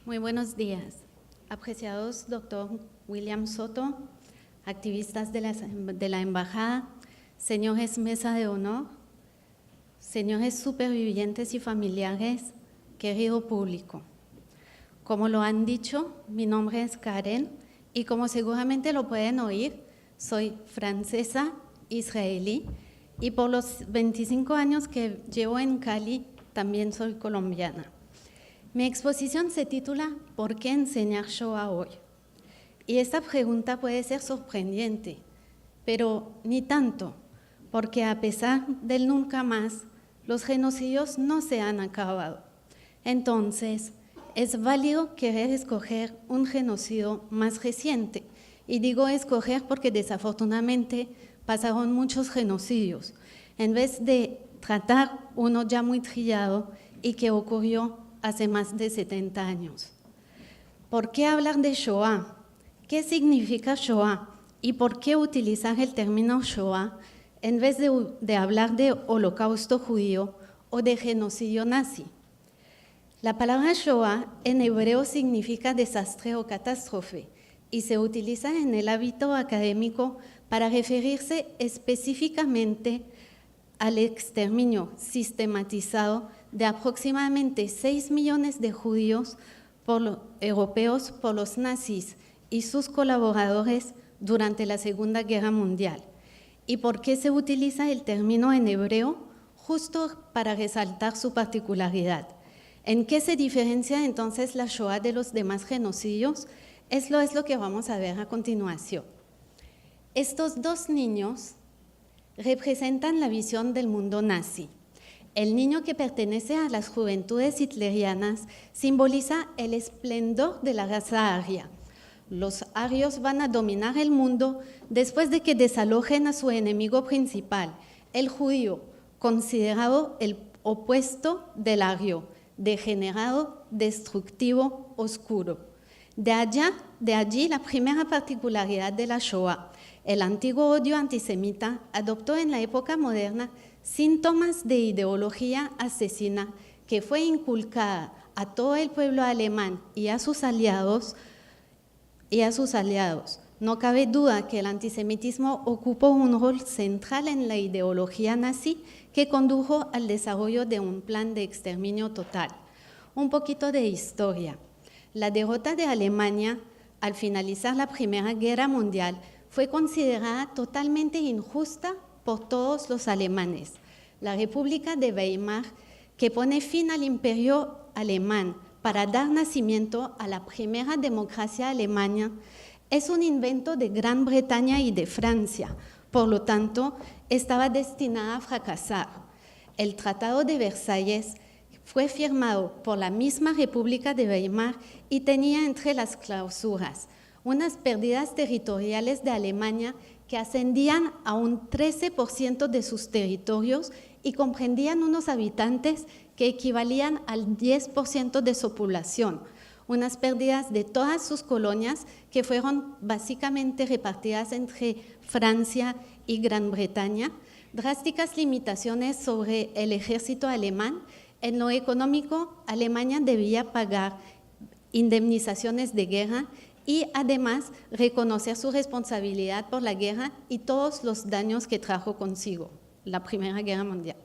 Muy buenos días, apreciados doctor William Soto, activistas de la Embajada, señores mesa de honor, señores supervivientes y familiares, querido público. Como lo han dicho, mi nombre es Karen y como seguramente lo pueden oír, soy francesa, israelí y por los 25 años que llevo en Cali también soy colombiana. Mi exposición se titula ¿Por qué enseñar Shoah hoy? Y esta pregunta puede ser sorprendente, pero ni tanto, porque a pesar del nunca más, los genocidios no se han acabado. Entonces, es válido querer escoger un genocidio más reciente. Y digo escoger porque desafortunadamente pasaron muchos genocidios, en vez de tratar uno ya muy trillado y que ocurrió hace más de 70 años. ¿Por qué hablar de Shoah? ¿Qué significa Shoah? ¿Y por qué utilizar el término Shoah en vez de hablar de holocausto judío o de genocidio nazi? La palabra Shoah en hebreo significa desastre o catástrofe y se utiliza en el ámbito académico para referirse específicamente al exterminio sistematizado de aproximadamente 6 millones de judíos europeos por los nazis y sus colaboradores durante la Segunda Guerra Mundial. ¿Y por qué se utiliza el término en hebreo? Justo para resaltar su particularidad. ¿En qué se diferencia entonces la Shoah de los demás genocidios? Es lo que vamos a ver a continuación. Estos dos niños representan la visión del mundo nazi. El niño que pertenece a las juventudes hitlerianas simboliza el esplendor de la raza aria. Los arios van a dominar el mundo después de que desalojen a su enemigo principal, el judío, considerado el opuesto del ario, degenerado, destructivo, oscuro. De allí la primera particularidad de la Shoah. El antiguo odio antisemita adoptó en la época moderna síntomas de ideología asesina que fue inculcada a todo el pueblo alemán y a sus aliados. No cabe duda que el antisemitismo ocupó un rol central en la ideología nazi que condujo al desarrollo de un plan de exterminio total. Un poquito de historia. La derrota de Alemania al finalizar la Primera Guerra Mundial fue considerada totalmente injusta por todos los alemanes. La República de Weimar, que pone fin al imperio alemán para dar nacimiento a la primera democracia alemana, es un invento de Gran Bretaña y de Francia, por lo tanto, estaba destinada a fracasar. El Tratado de Versalles fue firmado por la misma República de Weimar y tenía entre las cláusulas unas pérdidas territoriales de Alemania que ascendían a un 13% de sus territorios y comprendían unos habitantes que equivalían al 10% de su población, unas pérdidas de todas sus colonias que fueron básicamente repartidas entre Francia y Gran Bretaña, drásticas limitaciones sobre el ejército alemán. En lo económico, Alemania debía pagar indemnizaciones de guerra y además reconocer su responsabilidad por la guerra y todos los daños que trajo consigo la Primera Guerra Mundial.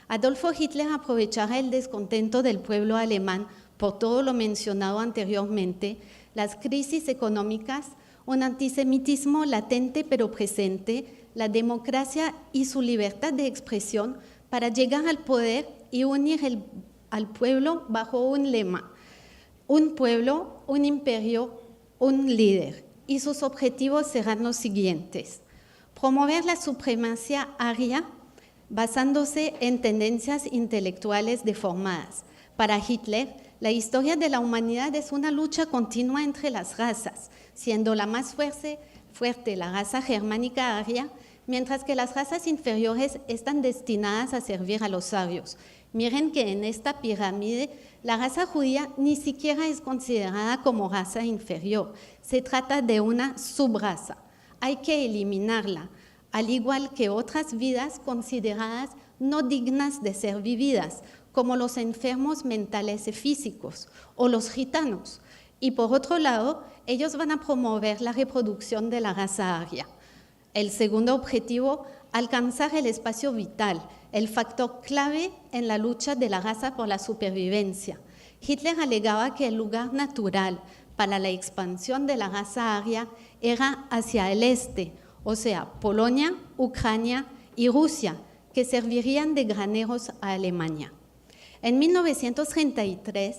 Adolfo Hitler aprovechaba el descontento del pueblo alemán por todo lo mencionado anteriormente, las crisis económicas, un antisemitismo latente pero presente, la democracia y su libertad de expresión para llegar al poder y unir al pueblo bajo un lema: un pueblo, un imperio, un líder, y sus objetivos serán los siguientes: promover la supremacía aria basándose en tendencias intelectuales deformadas. Para Hitler, la historia de la humanidad es una lucha continua entre las razas, siendo la más fuerte la raza germánica aria, mientras que las razas inferiores están destinadas a servir a los arios. Miren que en esta pirámide la raza judía ni siquiera es considerada como raza inferior, se trata de una subraza. Hay que eliminarla, al igual que otras vidas consideradas no dignas de ser vividas, como los enfermos mentales y físicos o los gitanos. Y por otro lado, ellos van a promover la reproducción de la raza aria. El segundo objetivo, alcanzar el espacio vital, el factor clave en la lucha de la raza por la supervivencia. Hitler alegaba que el lugar natural para la expansión de la raza aria era hacia el este, o sea, Polonia, Ucrania y Rusia, que servirían de graneros a Alemania. En 1933,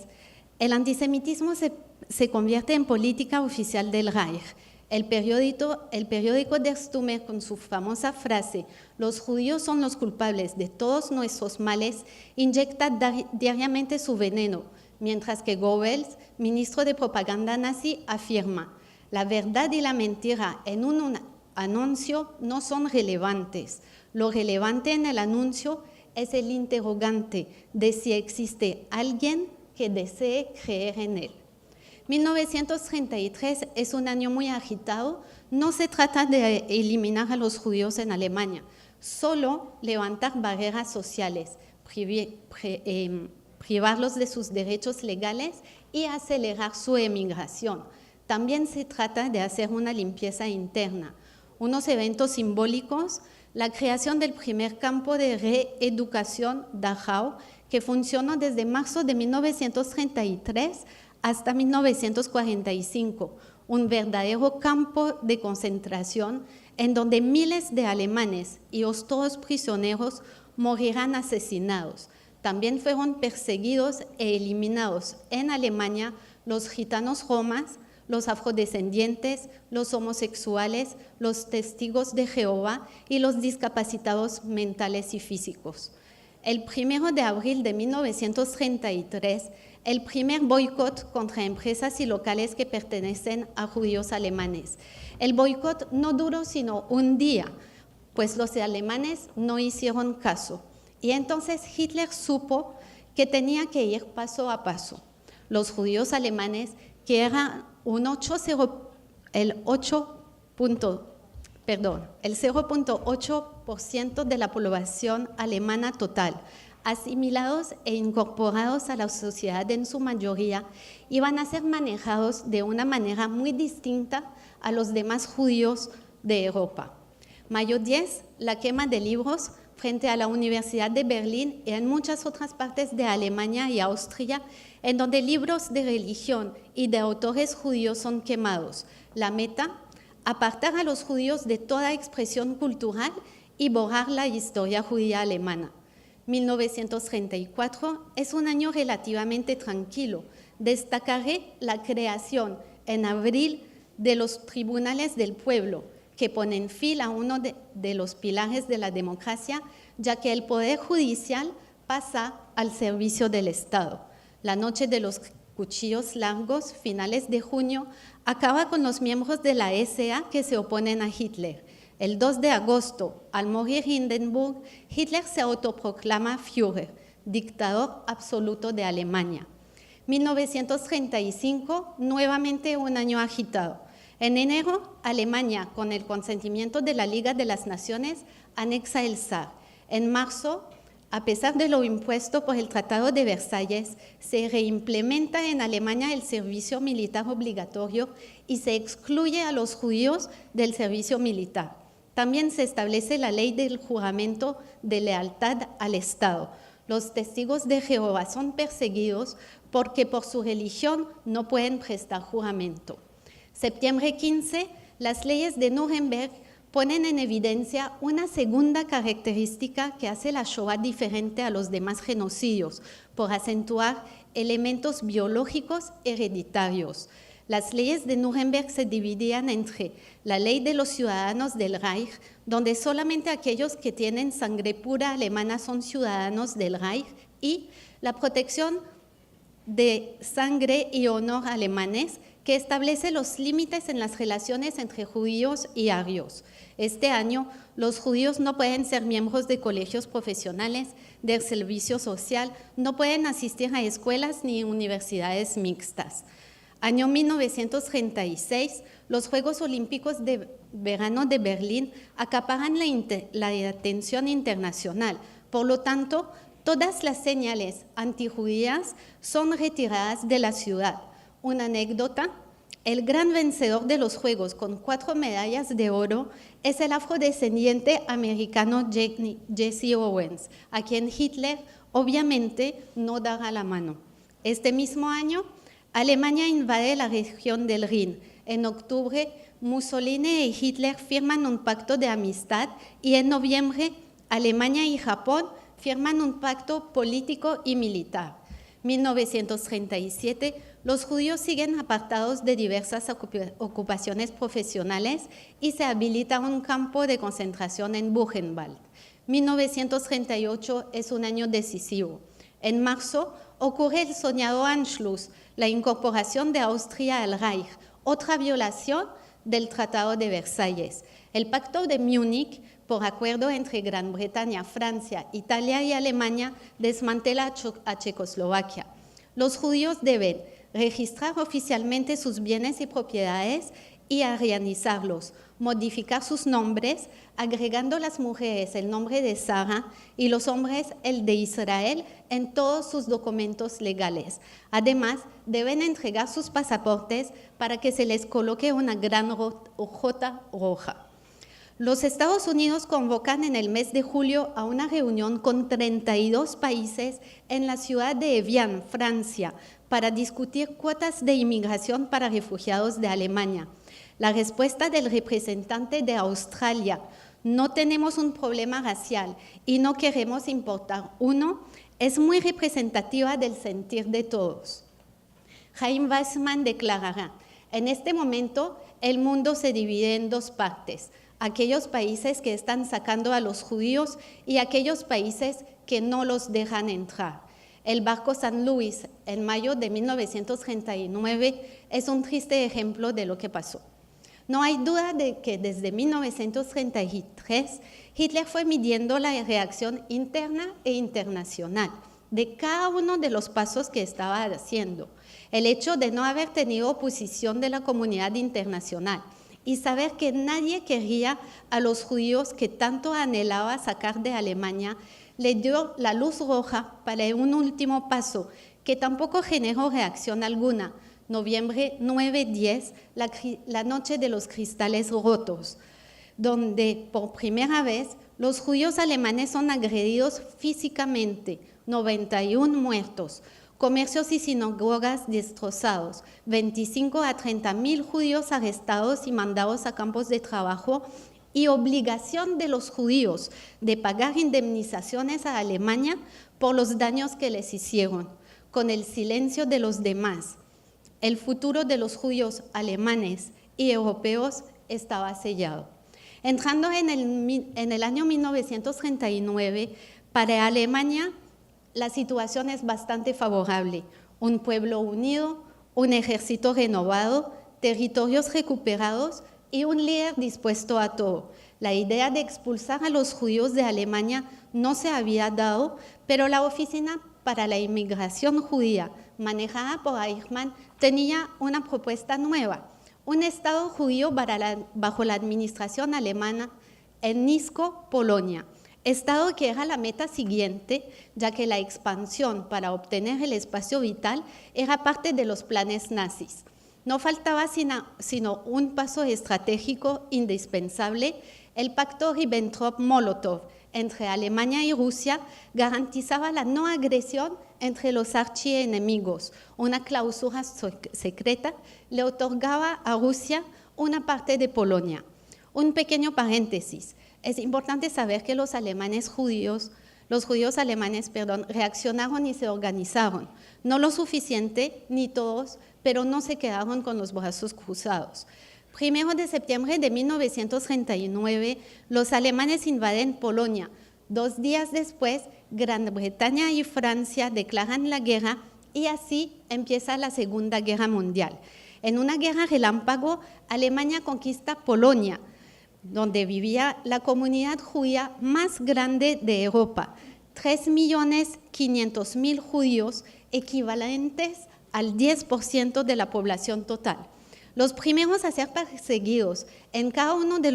el antisemitismo se convierte en política oficial del Reich. El periódico Der Stürmer, con su famosa frase «Los judíos son los culpables de todos nuestros males», inyecta diariamente su veneno, mientras que Goebbels, ministro de propaganda nazi, afirma «La verdad y la mentira en un anuncio no son relevantes. Lo relevante en el anuncio es el interrogante de si existe alguien que desee creer en él». 1933 es un año muy agitado. No se trata de eliminar a los judíos en Alemania, solo levantar barreras sociales, privarlos de sus derechos legales y acelerar su emigración. También se trata de hacer una limpieza interna, unos eventos simbólicos, la creación del primer campo de reeducación Dachau, que funcionó desde marzo de 1933 hasta 1945, un verdadero campo de concentración en donde miles de alemanes y todos prisioneros morirán asesinados. También fueron perseguidos e eliminados en Alemania los gitanos romas, los afrodescendientes, los homosexuales, los testigos de Jehová y los discapacitados mentales y físicos. El 1 de abril de 1933, el primer boicot contra empresas y locales que pertenecen a judíos alemanes. El boicot no duró sino un día, pues los alemanes no hicieron caso. Y entonces Hitler supo que tenía que ir paso a paso. Los judíos alemanes, que eran el 0.8% de la población alemana total, asimilados e incorporados a la sociedad en su mayoría, iban a ser manejados de una manera muy distinta a los demás judíos de Europa. Mayo 10, la quema de libros frente a la Universidad de Berlín y en muchas otras partes de Alemania y Austria, en donde libros de religión y de autores judíos son quemados. La meta, apartar a los judíos de toda expresión cultural y borrar la historia judía alemana. 1934 es un año relativamente tranquilo. Destacaré la creación en abril de los tribunales del pueblo, que ponen fin a uno de los pilares de la democracia, ya que el poder judicial pasa al servicio del Estado. La noche de los cuchillos largos, finales de junio, acaba con los miembros de la SA que se oponen a Hitler. El 2 de agosto, al morir Hindenburg, Hitler se autoproclama Führer, dictador absoluto de Alemania. 1935, nuevamente un año agitado. En enero, Alemania, con el consentimiento de la Liga de las Naciones, anexa el Saar. En marzo, a pesar de lo impuesto por el Tratado de Versalles, se reimplementa en Alemania el servicio militar obligatorio y se excluye a los judíos del servicio militar. También se establece la ley del juramento de lealtad al Estado. Los testigos de Jehová son perseguidos porque por su religión no pueden prestar juramento. Septiembre 15, las leyes de Nuremberg ponen en evidencia una segunda característica que hace la Shoah diferente a los demás genocidios, por acentuar elementos biológicos hereditarios. Las leyes de Nuremberg se dividían entre la ley de los ciudadanos del Reich, donde solamente aquellos que tienen sangre pura alemana son ciudadanos del Reich, y la protección de sangre y honor alemanes, que establece los límites en las relaciones entre judíos y arios. Este año, los judíos no pueden ser miembros de colegios profesionales, del servicio social, no pueden asistir a escuelas ni universidades mixtas. Año 1936, los Juegos Olímpicos de Verano de Berlín acaparan la atención internacional. Por lo tanto, Todas las señales antijudías son retiradas de la ciudad. Una anécdota: el gran vencedor de los Juegos con 4 medallas de oro es el afrodescendiente americano Jesse Owens, a quien Hitler obviamente no dará la mano. Este mismo año, Alemania invade la región del Rin. En octubre, Mussolini y Hitler firman un pacto de amistad y en noviembre, Alemania y Japón firman un pacto político y militar. 1937, los judíos siguen apartados de diversas ocupaciones profesionales y se habilita un campo de concentración en Buchenwald. 1938 es un año decisivo. En marzo ocurre el soñado Anschluss, la incorporación de Austria al Reich, otra violación del Tratado de Versalles. El Pacto de Múnich, por acuerdo entre Gran Bretaña, Francia, Italia y Alemania, desmantela a Checoslovaquia. Los judíos deben registrar oficialmente sus bienes y propiedades y arianizarlos, modificar sus nombres, agregando las mujeres el nombre de Sara y los hombres el de Israel en todos sus documentos legales. Además, deben entregar sus pasaportes para que se les coloque una gran J roja. Los Estados Unidos convocan en el mes de julio a una reunión con 32 países en la ciudad de Evian, Francia, para discutir cuotas de inmigración para refugiados de Alemania. La respuesta del representante de Australia: no tenemos un problema racial y no queremos importar uno, es muy representativa del sentir de todos. Chaim Weizmann declarará: en este momento el mundo se divide en 2 partes, aquellos países que están sacando a los judíos y aquellos países que no los dejan entrar. El barco San Luis, en mayo de 1939, es un triste ejemplo de lo que pasó. No hay duda de que desde 1933 Hitler fue midiendo la reacción interna e internacional de cada uno de los pasos que estaba haciendo. El hecho de no haber tenido oposición de la comunidad internacional y saber que nadie quería a los judíos que tanto anhelaba sacar de Alemania, le dio la luz roja para un último paso que tampoco generó reacción alguna. Noviembre 9-10, la noche de los cristales rotos, donde por primera vez los judíos alemanes son agredidos físicamente, 91 muertos, comercios y sinagogas destrozados, 25 a 30.000 judíos arrestados y mandados a campos de trabajo y obligación de los judíos de pagar indemnizaciones a Alemania por los daños que les hicieron, con el silencio de los demás. El futuro de los judíos alemanes y europeos estaba sellado. Entrando en el año 1939, para Alemania la situación es bastante favorable. Un pueblo unido, un ejército renovado, territorios recuperados y un líder dispuesto a todo. La idea de expulsar a los judíos de Alemania no se había dado, pero la Oficina para la Inmigración Judía, manejada por Eichmann, tenía una propuesta nueva: un Estado judío bajo la administración alemana en Nisko, Polonia. Estado que era la meta siguiente, ya que la expansión para obtener el espacio vital era parte de los planes nazis. No faltaba sino un paso estratégico indispensable: el pacto Ribbentrop-Molotov entre Alemania y Rusia garantizaba la no agresión entre los archienemigos. Una cláusula secreta le otorgaba a Rusia una parte de Polonia. Un pequeño paréntesis: es importante saber que los judíos alemanes, reaccionaron y se organizaron. No lo suficiente, ni todos, pero no se quedaron con los brazos cruzados. 1 de septiembre de 1939, los alemanes invaden Polonia. 2 días después, Gran Bretaña y Francia declaran la guerra y así empieza la Segunda Guerra Mundial. En una guerra relámpago, Alemania conquista Polonia, donde vivía la comunidad judía más grande de Europa, 3.500.000 judíos, equivalentes al 10% de la población total. Los primeros a ser perseguidos en cada uno de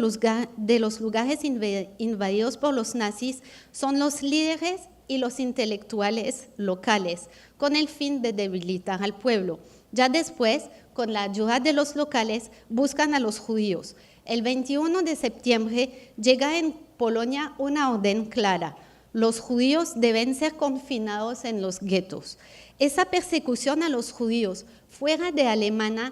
los lugares invadidos por los nazis son los líderes y los intelectuales locales, con el fin de debilitar al pueblo. Ya después, con la ayuda de los locales, buscan a los judíos. El 21 de septiembre llega en Polonia una orden clara. Los judíos deben ser confinados en los guetos. Esa persecución a los judíos fuera de Alemania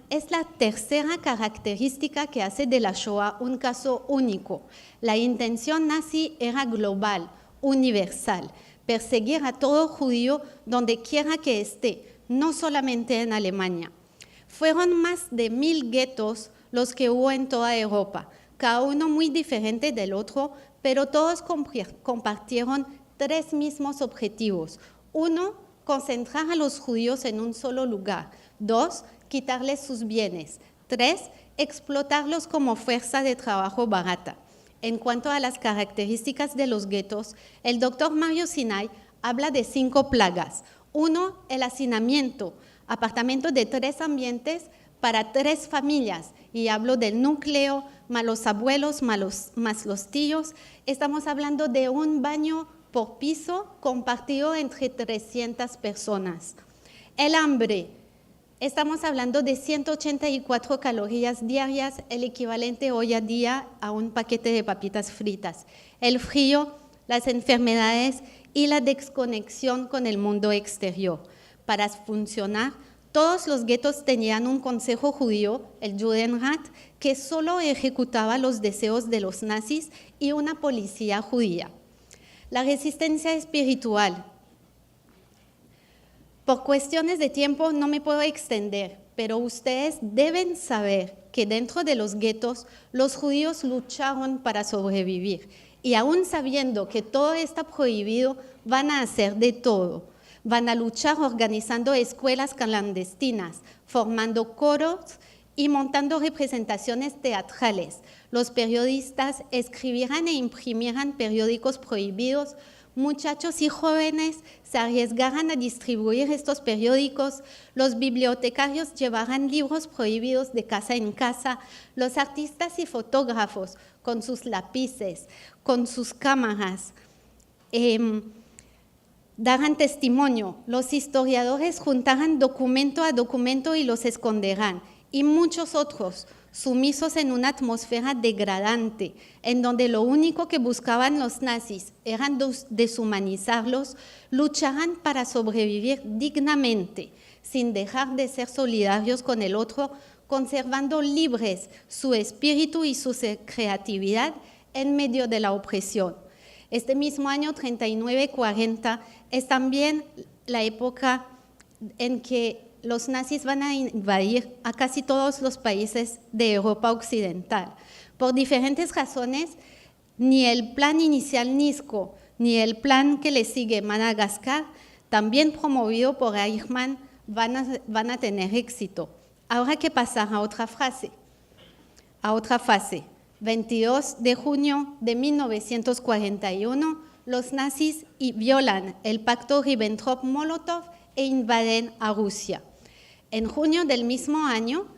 es la tercera característica que hace de la Shoah un caso único. La intención nazi era global, universal, perseguir a todo judío donde quiera que esté, no solamente en Alemania. Fueron más de 1000 guetos los que hubo en toda Europa, cada uno muy diferente del otro, pero todos compartieron 3 mismos objetivos. 1, concentrar a los judíos en un solo lugar. 2, quitarles sus bienes. 3, explotarlos como fuerza de trabajo barata. En cuanto a las características de los guetos, el doctor Mario Sinai habla de 5 plagas. 1, el hacinamiento, apartamento de 3 ambientes para 3 familias. Y hablo del núcleo, más los abuelos, más los tíos. Estamos hablando de un baño por piso compartido entre 300 personas. El hambre. Estamos hablando de 184 calorías diarias, el equivalente hoy en día a un paquete de papitas fritas. El frío, las enfermedades y la desconexión con el mundo exterior. Para funcionar, todos los guetos tenían un consejo judío, el Judenrat, que solo ejecutaba los deseos de los nazis y una policía judía. La resistencia espiritual. Por cuestiones de tiempo no me puedo extender, pero ustedes deben saber que dentro de los guetos los judíos lucharon para sobrevivir y aún sabiendo que todo está prohibido, van a hacer de todo. Van a luchar organizando escuelas clandestinas, formando coros y montando representaciones teatrales. Los periodistas escribirán e imprimirán periódicos prohibidos. Muchachos y jóvenes se arriesgarán a distribuir estos periódicos, los bibliotecarios llevarán libros prohibidos de casa en casa, los artistas y fotógrafos con sus lápices, con sus cámaras, darán testimonio, los historiadores juntarán documento a documento y los esconderán, y muchos otros, sumisos en una atmósfera degradante, en donde lo único que buscaban los nazis era deshumanizarlos, lucharán para sobrevivir dignamente, sin dejar de ser solidarios con el otro, conservando libres su espíritu y su creatividad en medio de la opresión. Este mismo año 39-40 es también la época en que los nazis van a invadir a casi todos los países de Europa Occidental. Por diferentes razones, ni el plan inicial Nisco, ni el plan que le sigue Madagascar, también promovido por Eichmann, van a tener éxito. Ahora que pasar a otra fase, a otra fase. 22 de junio de 1941, los nazis violan el pacto Ribbentrop-Molotov e invaden a Rusia. En junio del mismo año,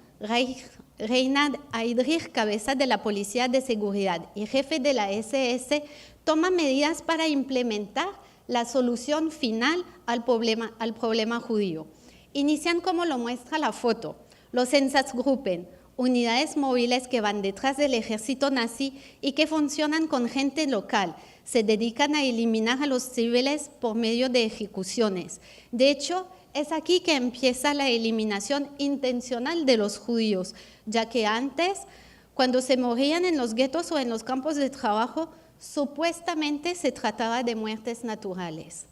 Reinhard Heydrich, cabeza de la Policía de Seguridad y jefe de la SS, toma medidas para implementar la solución final al problema judío. Inician como lo muestra la foto, los Einsatzgruppen, unidades móviles que van detrás del ejército nazi y que funcionan con gente local. Se dedican a eliminar a los civiles por medio de ejecuciones. De hecho, es aquí que empieza la eliminación intencional de los judíos, ya que antes, cuando se morían en los guetos o en los campos de trabajo, supuestamente se trataba de muertes naturales.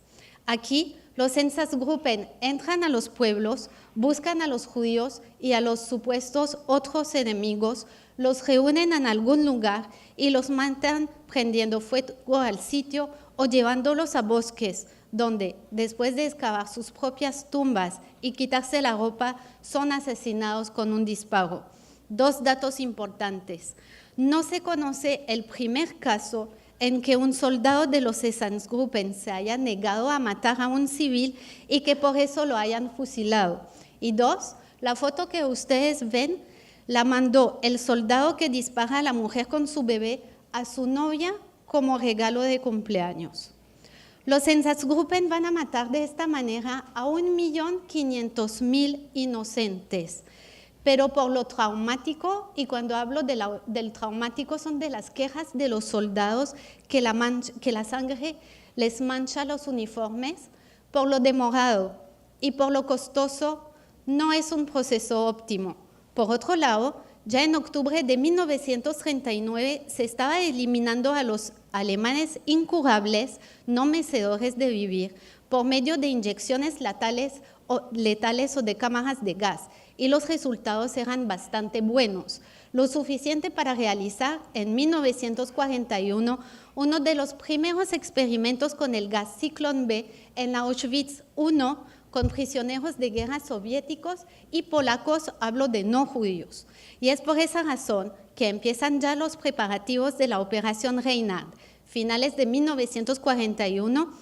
Aquí, los Einsatzgruppen entran a los pueblos, buscan a los judíos y a los supuestos otros enemigos, los reúnen en algún lugar y los matan prendiendo fuego al sitio o llevándolos a bosques, donde, después de excavar sus propias tumbas y quitarse la ropa, son asesinados con un disparo. 2 datos importantes. No se conoce el primer caso en que un soldado de los Einsatzgruppen se haya negado a matar a un civil y que por eso lo hayan fusilado. Y 2, la foto que ustedes ven la mandó el soldado que dispara a la mujer con su bebé a su novia como regalo de cumpleaños. Los Einsatzgruppen van a matar de esta manera a 1.500.000 inocentes, pero por lo traumático, y cuando hablo del traumático son de las quejas de los soldados que la sangre les mancha los uniformes, por lo demorado y por lo costoso, no es un proceso óptimo. Por otro lado, ya en octubre de 1939 se estaba eliminando a los alemanes incurables, no merecedores de vivir, por medio de inyecciones letales o de cámaras de gas, y los resultados eran bastante buenos, lo suficiente para realizar en 1941 uno de los primeros experimentos con el gas Zyklon B en la Auschwitz I, con prisioneros de guerra soviéticos y polacos, hablo de no judíos. Y es por esa razón que empiezan ya los preparativos de la Operación Reinhard, finales de 1941,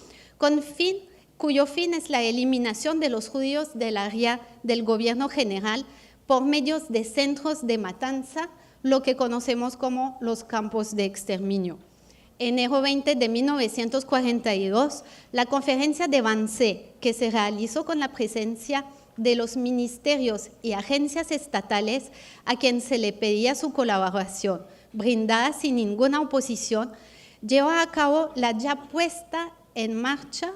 cuyo fin es la eliminación de los judíos del área del gobierno general por medios de centros de matanza, lo que conocemos como los campos de exterminio. Enero 20 de 1942, la conferencia de Wannsee, que se realizó con la presencia de los ministerios y agencias estatales a quien se le pedía su colaboración, brindada sin ninguna oposición, llevó a cabo la ya puesta en marcha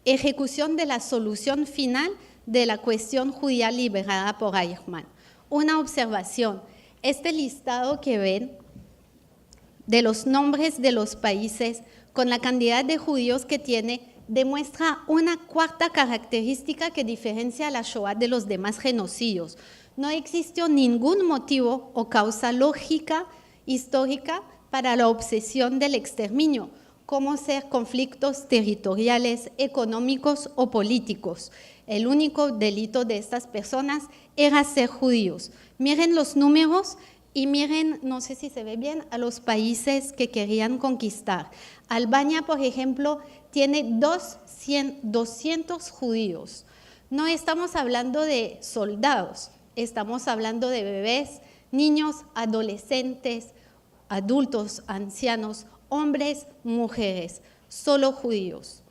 ejecución de la solución final de la cuestión judía liberada por Eichmann. Una observación, este listado que ven de los nombres de los países con la cantidad de judíos que tiene demuestra una cuarta característica que diferencia a la Shoah de los demás genocidios. No existió ningún motivo o causa lógica, histórica, para la obsesión del exterminio, como ser conflictos territoriales, económicos o políticos. El único delito de estas personas era ser judíos. Miren los números y miren, no sé si se ve bien, a los países que querían conquistar. Albania, por ejemplo, tiene 200 judíos. No estamos hablando de soldados, estamos hablando de bebés, niños, adolescentes, adultos, ancianos, hombres, mujeres, solo judíos.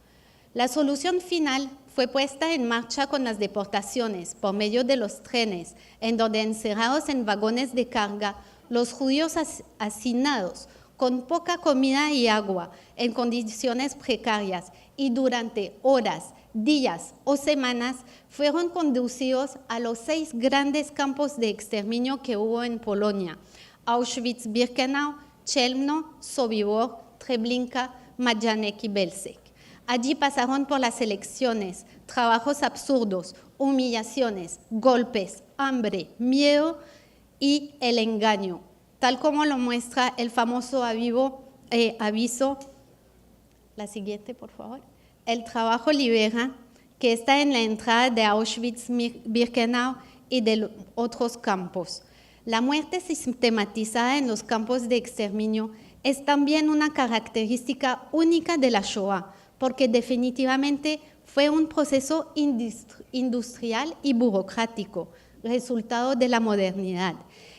La solución final fue puesta en marcha con las deportaciones por medio de los trenes, en donde encerrados en vagones de carga, los judíos hacinados con poca comida y agua, en condiciones precarias y durante horas, días o semanas, fueron conducidos a los 6 grandes campos de exterminio que hubo en Polonia: Auschwitz-Birkenau, Chelmno, Sobibor, Treblinka, Majdanek y Belzec. Allí pasaron por las elecciones, trabajos absurdos, humillaciones, golpes, hambre, miedo y el engaño, tal como lo muestra el famoso aviso, la siguiente por favor, el trabajo libera, que está en la entrada de Auschwitz-Birkenau y de otros campos. La muerte sistematizada en los campos de exterminio es también una característica única de la Shoah, porque definitivamente fue un proceso industrial y burocrático, resultado de la modernidad.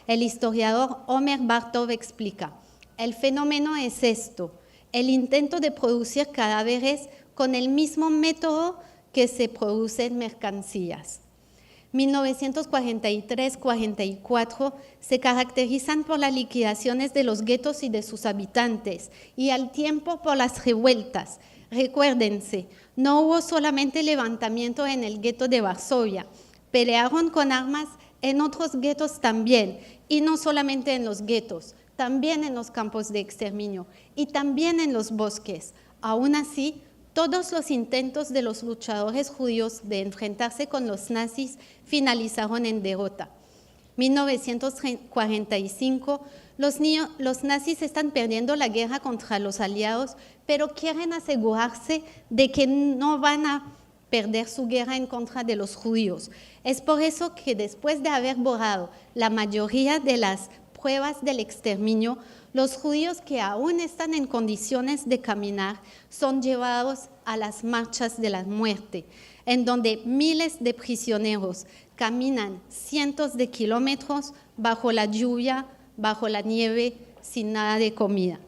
El historiador Omer Bartov explica: el fenómeno es esto, el intento de producir cadáveres con el mismo método que se producen mercancías. 1943-44 se caracterizan por las liquidaciones de los guetos y de sus habitantes, y al tiempo por las revueltas. Recuérdense, no hubo solamente levantamiento en el gueto de Varsovia, pelearon con armas en otros guetos también, y no solamente en los guetos, también en los campos de exterminio y también en los bosques. Aún así, todos los intentos de los luchadores judíos de enfrentarse con los nazis finalizaron en derrota. 1945, los nazis están perdiendo la guerra contra los aliados, pero quieren asegurarse de que no van a perder su guerra en contra de los judíos. Es por eso que después de haber borrado la mayoría de las pruebas del exterminio, los judíos que aún están en condiciones de caminar son llevados a las marchas de la muerte, en donde miles de prisioneros caminan cientos de kilómetros bajo la lluvia, bajo la nieve, sin nada de comida.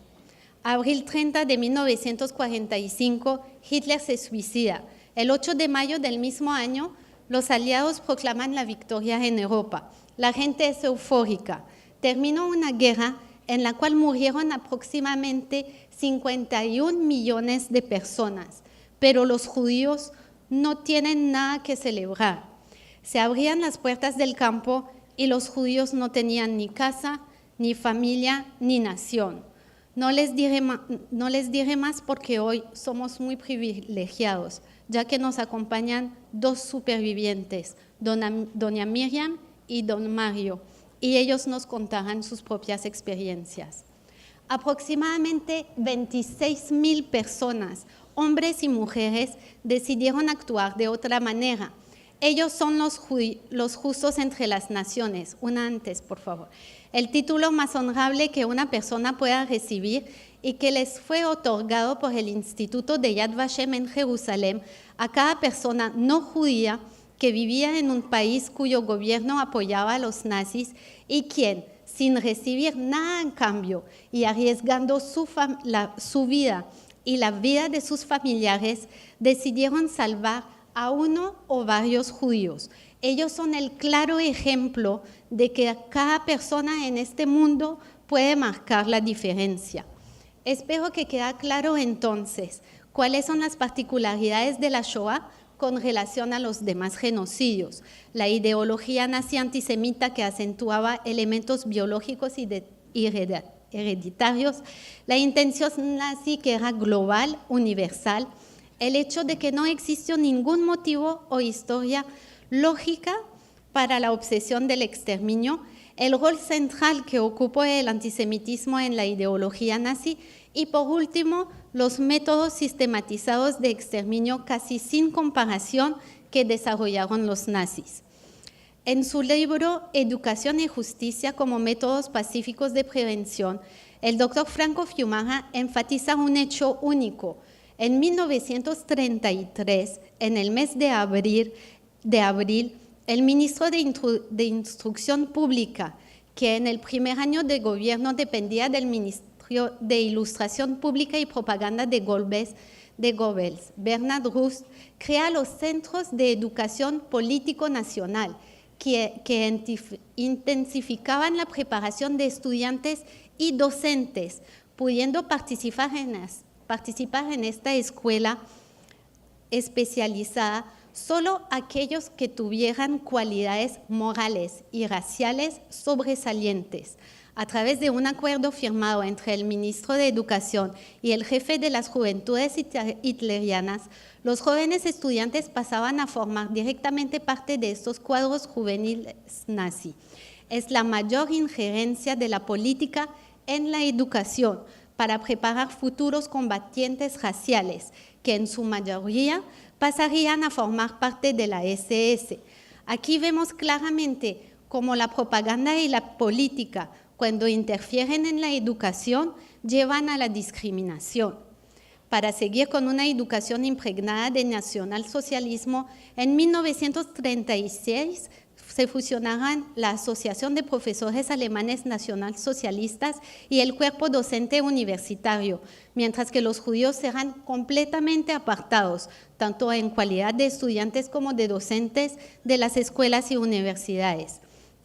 Abril 30 de 1945, Hitler se suicida. El 8 de mayo del mismo año, los aliados proclaman la victoria en Europa. La gente es eufórica. Terminó una guerra en la cual murieron aproximadamente 51 millones de personas, pero los judíos no tienen nada que celebrar. Se abrían las puertas del campo y los judíos no tenían ni casa, ni familia, ni nación. No les diré más porque hoy somos muy privilegiados, ya que nos acompañan dos supervivientes, doña Miriam y don Mario, y ellos nos contarán sus propias experiencias. Aproximadamente 26,000 personas, hombres y mujeres, decidieron actuar de otra manera. Ellos son los justos entre las naciones. Una antes, por favor. El título más honorable que una persona pueda recibir y que les fue otorgado por el Instituto de Yad Vashem en Jerusalén a cada persona no judía que vivía en un país cuyo gobierno apoyaba a los nazis y quien, sin recibir nada en cambio y arriesgando su vida y la vida de sus familiares, decidieron salvar a uno o varios judíos. Ellos son el claro ejemplo de que cada persona en este mundo puede marcar la diferencia. Espero que quede claro entonces cuáles son las particularidades de la Shoah con relación a los demás genocidios. La ideología nazi antisemita que acentuaba elementos biológicos y hereditarios, la intención nazi que era global, universal, el hecho de que no existió ningún motivo o historia lógica para la obsesión del exterminio, el rol central que ocupó el antisemitismo en la ideología nazi y, por último, los métodos sistematizados de exterminio casi sin comparación que desarrollaron los nazis. En su libro Educación y Justicia como métodos pacíficos de prevención, el doctor Franco Fiumara enfatiza un hecho único. En 1933, en el mes de abril, el ministro de Instrucción Pública, que en el primer año de gobierno dependía del Ministerio de Ilustración Pública y Propaganda de Goebbels, Bernard Rust, crea los Centros de Educación Político Nacional, que intensificaban la preparación de estudiantes y docentes, pudiendo participar en esta escuela especializada solo aquellos que tuvieran cualidades morales y raciales sobresalientes. A través de un acuerdo firmado entre el ministro de Educación y el jefe de las Juventudes hitlerianas, los jóvenes estudiantes pasaban a formar directamente parte de estos cuadros juveniles nazi. Es la mayor injerencia de la política en la educación para preparar futuros combatientes raciales, que en su mayoría pasarían a formar parte de la SS. Aquí vemos claramente cómo la propaganda y la política, cuando interfieren en la educación, llevan a la discriminación. Para seguir con una educación impregnada de nacionalsocialismo, en 1936 se fusionarán la Asociación de Profesores Alemanes Nacionalsocialistas y el cuerpo docente universitario, mientras que los judíos serán completamente apartados, tanto en calidad de estudiantes como de docentes de las escuelas y universidades.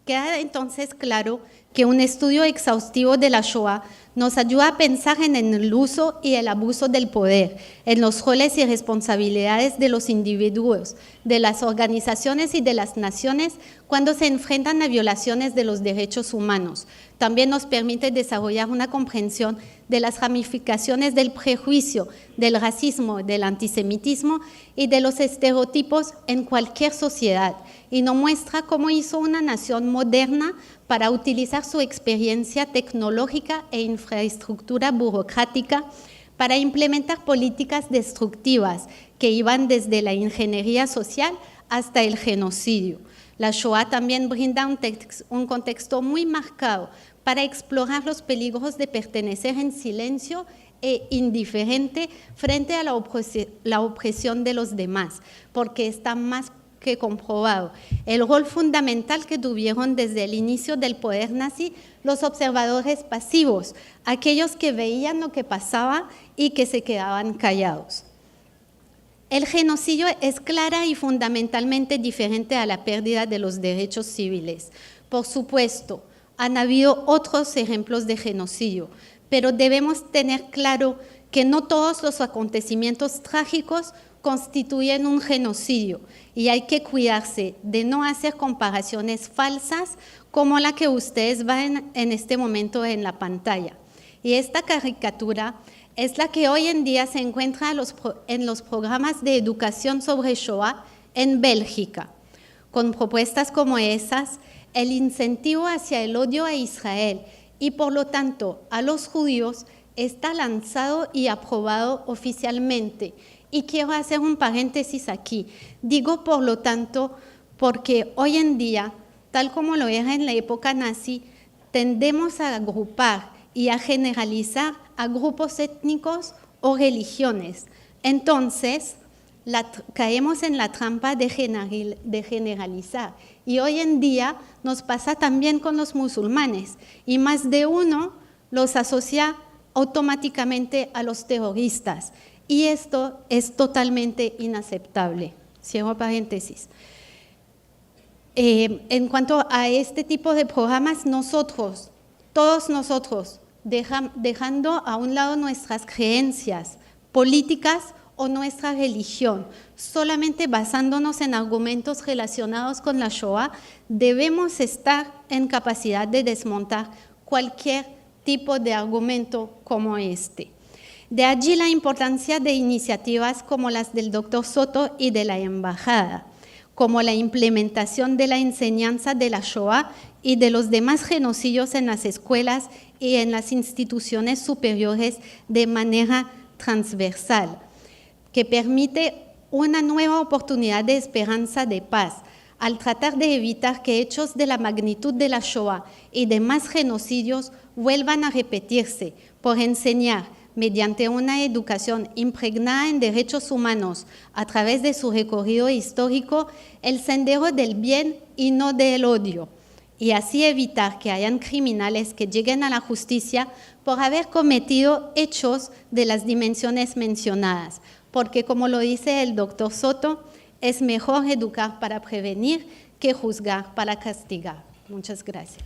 Queda entonces claro que un estudio exhaustivo de la Shoah nos ayuda a pensar en el uso y el abuso del poder, en los roles y responsabilidades de los individuos, de las organizaciones y de las naciones cuando se enfrentan a violaciones de los derechos humanos. También nos permite desarrollar una comprensión de las ramificaciones del prejuicio, del racismo, del antisemitismo y de los estereotipos en cualquier sociedad, y nos muestra cómo hizo una nación moderna para utilizar su experiencia tecnológica e infraestructura burocrática para implementar políticas destructivas que iban desde la ingeniería social hasta el genocidio. La Shoah también brinda un contexto muy marcado para explorar los peligros de pertenecer en silencio e indiferente frente a la opresión de los demás, porque está más que comprobado el rol fundamental que tuvieron desde el inicio del poder nazi los observadores pasivos, aquellos que veían lo que pasaba y que se quedaban callados. El genocidio es clara y fundamentalmente diferente a la pérdida de los derechos civiles. Por supuesto, han habido otros ejemplos de genocidio, pero debemos tener claro que no todos los acontecimientos trágicos constituyen un genocidio y hay que cuidarse de no hacer comparaciones falsas como la que ustedes ven en este momento en la pantalla. Y esta caricatura es la que hoy en día se encuentra en los programas de educación sobre Shoah en Bélgica. Con propuestas como esas, el incentivo hacia el odio a Israel y por lo tanto a los judíos está lanzado y aprobado oficialmente. Y quiero hacer un paréntesis aquí. Digo por lo tanto porque hoy en día, tal como lo era en la época nazi, tendemos a agrupar y a generalizar a grupos étnicos o religiones. Entonces, caemos en la trampa de generalizar. Y hoy en día nos pasa también con los musulmanes. Y más de uno los asocia automáticamente a los terroristas. Y esto es totalmente inaceptable. Cierro paréntesis. En cuanto a este tipo de programas, nosotros, todos nosotros, dejando a un lado nuestras creencias políticas o nuestra religión, solamente basándonos en argumentos relacionados con la Shoah, debemos estar en capacidad de desmontar cualquier tipo de argumento como este. De allí la importancia de iniciativas como las del Dr. Soto y de la Embajada, como la implementación de la enseñanza de la Shoah y de los demás genocidios en las escuelas y en las instituciones superiores de manera transversal, que permite una nueva oportunidad de esperanza de paz, al tratar de evitar que hechos de la magnitud de la Shoah y demás genocidios vuelvan a repetirse, por enseñar, mediante una educación impregnada en derechos humanos a través de su recorrido histórico, el sendero del bien y no del odio, y así evitar que hayan criminales que lleguen a la justicia por haber cometido hechos de las dimensiones mencionadas, porque como lo dice el doctor Soto, es mejor educar para prevenir que juzgar para castigar. Muchas gracias.